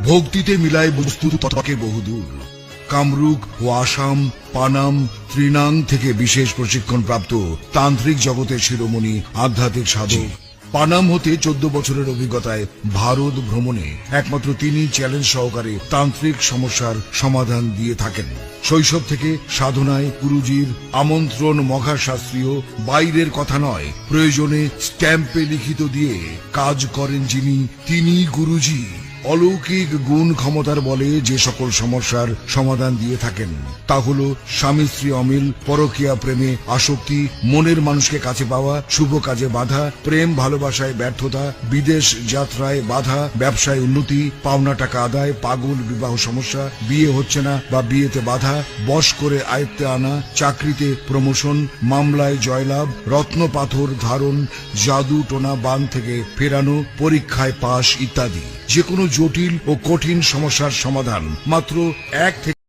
ভক্তিতে মিলায় বস্তু তত্ত্বকে বহুদূর। কামরূপ ও আসাম, পানাম, ত্রিনাং থেকে বিশেষ প্রশিক্ষণ প্রাপ্ত তান্ত্রিক জগতের শিরোমণি আধ্যাত্মিক সাধক। পানাম হতে 14 বছরের অভিজ্ঞতায় ভারত ভ্রমণে একমাত্র তিনি চ্যালেঞ্জ সহকারে তান্ত্রিক সমস্যার সমাধান দিয়ে থাকেন। শৈশব থেকে সাধনায় গুরুজির আমন্ত্রণ মহাশাস্ত্রীয়, বাইরের কথা নয়, প্রয়োজনে স্ট্যাম্পে লিখিত দিয়ে কাজ করেন যিনি, তিনি গুরুজি। অলৌকিক গুণ ক্ষমতার বলে যে সকল সমস্যার সমাধান দিয়ে থাকেন তা হলো স্বামী স্ত্রী অমিল, পরকীয়া প্রেমে আসক্তি, মনের মানুষকে কাছে পাওয়া, শুভ কাজে বাধা, প্রেম ভালোবাসায় ব্যর্থতা, বিদেশ যাত্রায় বাধা, ব্যবসায় উন্নতি, পাওনা টাকা আদায়, পাগল বিবাহ সমস্যা, বিয়ে হচ্ছে না বা বিয়েতে বাধা, বশ করে আয়ত্তে আনা, চাকরিতে প্রমোশন, মামলায় জয়লাভ, রত্ন পাথর ধারণ, জাদু টোনা বান থেকে ফেরানো, পরীক্ষায় পাশ ইত্যাদি। যে কোনো জটিল ও কঠিন সমস্যার সমাধান মাত্র 1 থেকে